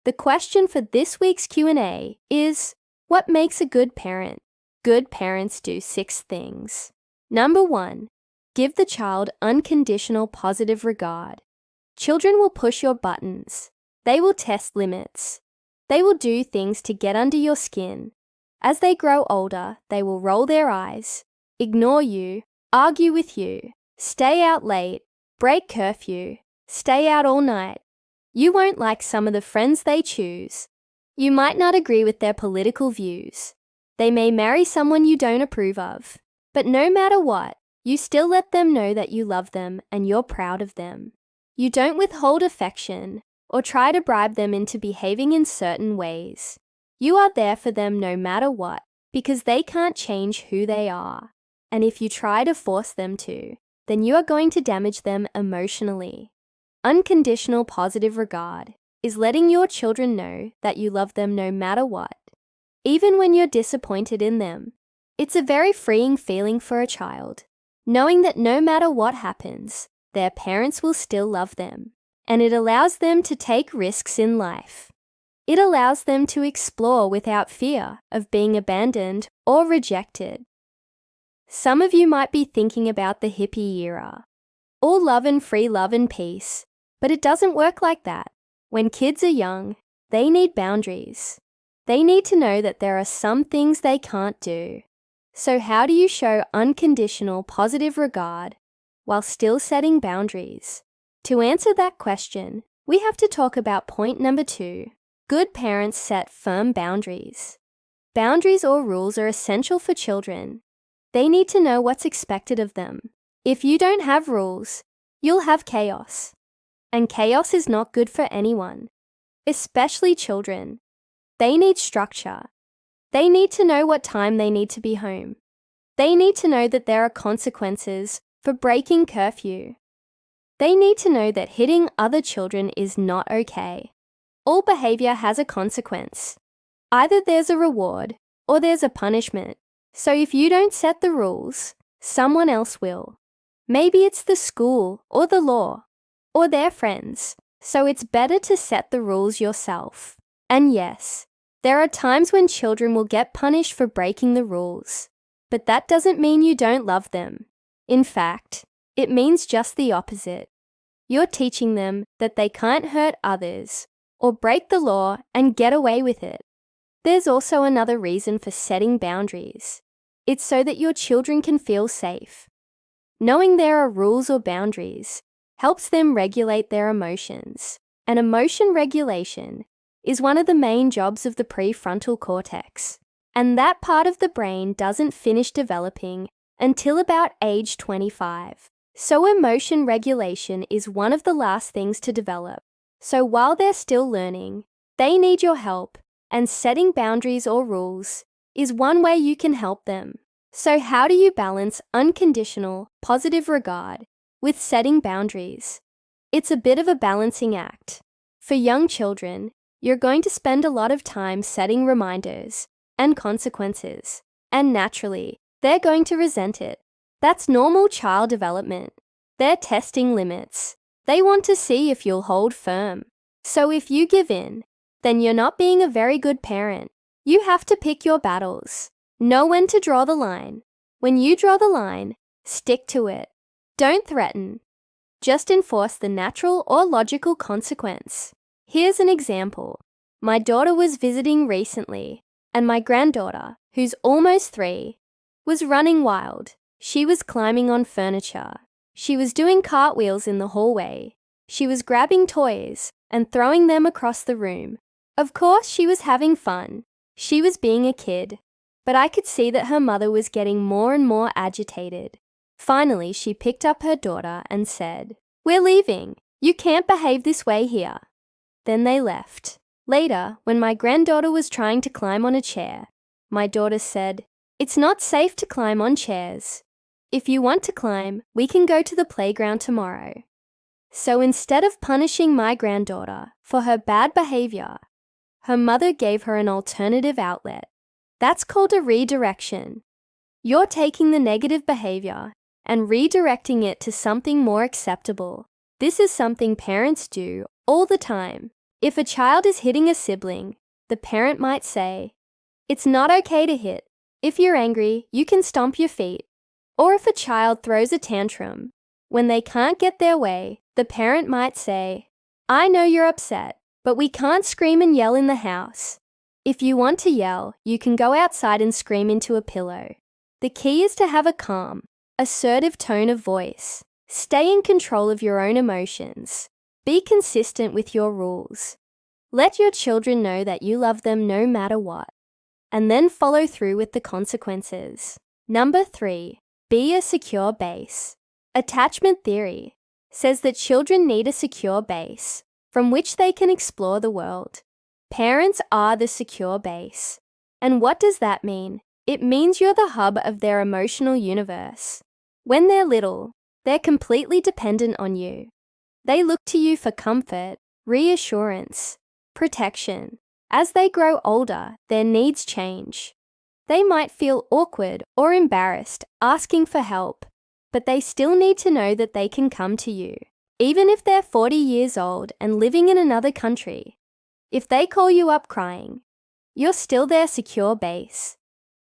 The question for this week's Q&A is, what makes a good parent? Good parents do 6 things. Number 1, give the child unconditional positive regard. Children will push your buttons. They will test limits. They will do things to get under your skin. As they grow older, they will roll their eyes, ignore you, argue with you, stay out late, break curfew, stay out all night. You won't like some of the friends they choose. You might not agree with their political views. They may marry someone you don't approve of. But no matter what, you still let them know that you love them and you're proud of them. You don't withhold affection or try to bribe them into behaving in certain ways. You are there for them no matter what, because they can't change who they are. And if you try to force them to, then you are going to damage them emotionally. Unconditional positive regard is letting your children know that you love them no matter what, even when you're disappointed in them. It's a very freeing feeling for a child, knowing that no matter what happens, their parents will still love them, and it allows them to take risks in life. It allows them to explore without fear of being abandoned or rejected. Some of you might be thinking about the hippie era. All love and free love and peace, but it doesn't work like that. When kids are young, they need boundaries. They need to know that there are some things they can't do. So how do you show unconditional positive regard while still setting boundaries? To answer that question, we have to talk about point number 2. Good parents set firm boundaries. Boundaries or rules are essential for children. They need to know what's expected of them. If you don't have rules, you'll have chaos. And chaos is not good for anyone, especially children. They need structure. They need to know what time they need to be home. They need to know that there are consequences for breaking curfew. They need to know that hitting other children is not okay. All behavior has a consequence. Either there's a reward or there's a punishment. So if you don't set the rules, someone else will. Maybe it's the school or the law or their friends. So it's better to set the rules yourself. And yes, there are times when children will get punished for breaking the rules. But that doesn't mean you don't love them. In fact, it means just the opposite. You're teaching them that they can't hurt others or break the law and get away with it. There's also another reason for setting boundaries. It's so that your children can feel safe. Knowing there are rules or boundaries helps them regulate their emotions. And emotion regulation is one of the main jobs of the prefrontal cortex. And that part of the brain doesn't finish developing until about age 25. So emotion regulation is one of the last things to develop. So while they're still learning, they need your help, and setting boundaries or rules is one way you can help them. So how do you balance unconditional, positive regard with setting boundaries? It's a bit of a balancing act. For young children, you're going to spend a lot of time setting reminders and consequences, and naturally, they're going to resent it. That's normal child development. They're testing limits. They want to see if you'll hold firm. So if you give in, then you're not being a very good parent. You have to pick your battles. Know when to draw the line. When you draw the line, stick to it. Don't threaten. Just enforce the natural or logical consequence. Here's an example. My daughter was visiting recently, and my granddaughter, who's almost 3, was running wild. She was climbing on furniture. She was doing cartwheels in the hallway. She was grabbing toys and throwing them across the room. Of course, she was having fun. She was being a kid. But I could see that her mother was getting more and more agitated. Finally, she picked up her daughter and said, "We're leaving. You can't behave this way here." Then they left. Later, when my granddaughter was trying to climb on a chair, my daughter said, "It's not safe to climb on chairs. If you want to climb, we can go to the playground tomorrow." So instead of punishing my granddaughter for her bad behavior, her mother gave her an alternative outlet. That's called a redirection. You're taking the negative behavior and redirecting it to something more acceptable. This is something parents do all the time. If a child is hitting a sibling, the parent might say, "It's not okay to hit. If you're angry, you can stomp your feet." Or if a child throws a tantrum, when they can't get their way, the parent might say, "I know you're upset, but we can't scream and yell in the house. If you want to yell, you can go outside and scream into a pillow." The key is to have a calm, assertive tone of voice. Stay in control of your own emotions. Be consistent with your rules. Let your children know that you love them no matter what, and then follow through with the consequences. Number 3, be a secure base. Attachment theory says that children need a secure base from which they can explore the world. Parents are the secure base. And what does that mean? It means you're the hub of their emotional universe. When they're little, they're completely dependent on you. They look to you for comfort, reassurance, protection. As they grow older, their needs change. They might feel awkward or embarrassed asking for help, but they still need to know that they can come to you. Even if they're 40 years old and living in another country, if they call you up crying, you're still their secure base.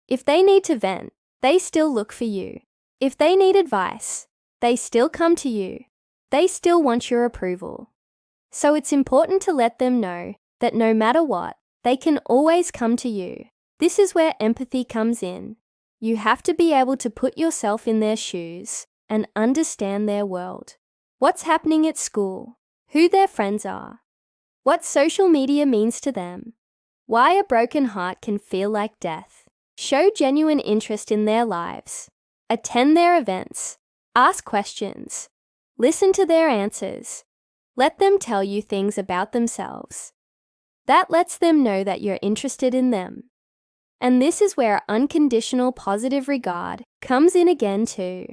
If they need to vent, they still look for you. If they need advice, they still come to you. They still want your approval. So it's important to let them know that no matter what, they can always come to you. This is where empathy comes in. You have to be able to put yourself in their shoes and understand their world. What's happening at school, who their friends are, what social media means to them, why a broken heart can feel like death. Show genuine interest in their lives. Attend their events. Ask questions. Listen to their answers. Let them tell you things about themselves. That lets them know that you're interested in them. And this is where unconditional positive regard comes in again too.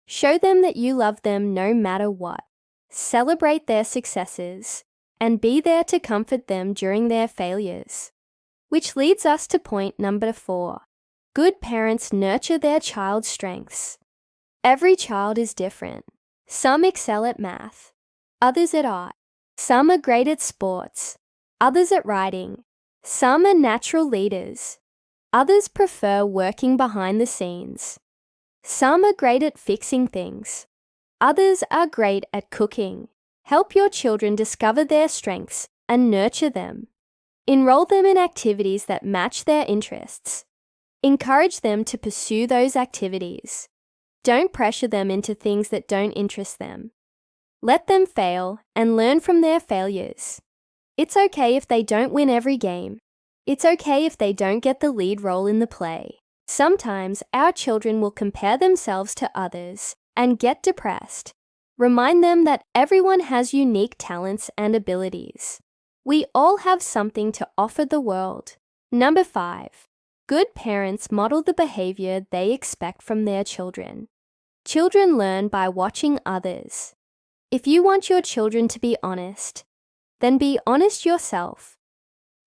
Show them that you love them no matter what. Celebrate their successes and be there to comfort them during their failures. Which leads us to point number 4. Good parents nurture their child's strengths. Every child is different. Some excel at math, others at art. Some are great at sports, others at writing. Some are natural leaders. Others prefer working behind the scenes. Some are great at fixing things. Others are great at cooking. Help your children discover their strengths and nurture them. Enroll them in activities that match their interests. Encourage them to pursue those activities. Don't pressure them into things that don't interest them. Let them fail and learn from their failures. It's okay if they don't win every game. It's okay if they don't get the lead role in the play. Sometimes our children will compare themselves to others and get depressed. Remind them that everyone has unique talents and abilities. We all have something to offer the world. Number 5. Good parents model the behavior they expect from their children. Children learn by watching others. If you want your children to be honest, then be honest yourself.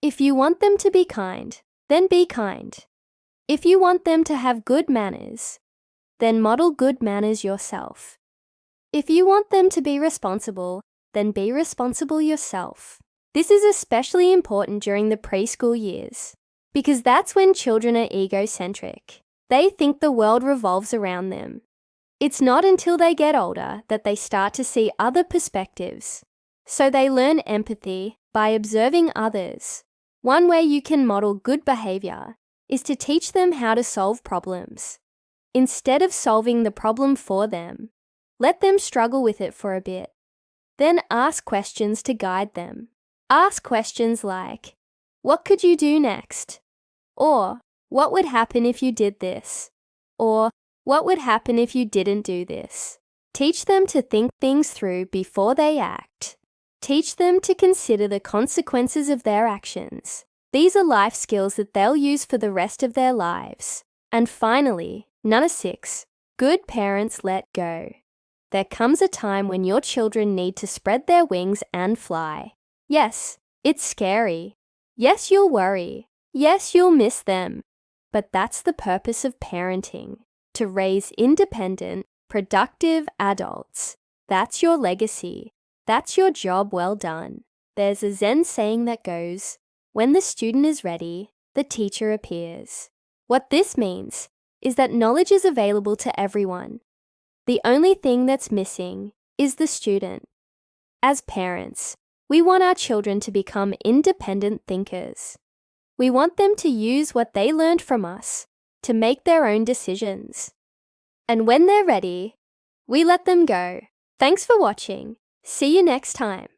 If you want them to be kind, then be kind. If you want them to have good manners, then model good manners yourself. If you want them to be responsible, then be responsible yourself. This is especially important during the preschool years, because that's when children are egocentric. They think the world revolves around them. It's not until they get older that they start to see other perspectives. So they learn empathy by observing others. One way you can model good behavior is to teach them how to solve problems. Instead of solving the problem for them, let them struggle with it for a bit. Then ask questions to guide them. Ask questions like, "What could you do next?" Or, "What would happen if you did this?" Or, "What would happen if you didn't do this?" Teach them to think things through before they act. Teach them to consider the consequences of their actions. These are life skills that they'll use for the rest of their lives. And finally, number 6, good parents let go. There comes a time when your children need to spread their wings and fly. Yes, it's scary. Yes, you'll worry. Yes, you'll miss them. But that's the purpose of parenting, to raise independent, productive adults. That's your legacy. That's your job well done. There's a Zen saying that goes, "When the student is ready, the teacher appears." What this means is that knowledge is available to everyone. The only thing that's missing is the student. As parents, we want our children to become independent thinkers. We want them to use what they learned from us to make their own decisions. And when they're ready, we let them go. Thanks for watching. See you next time.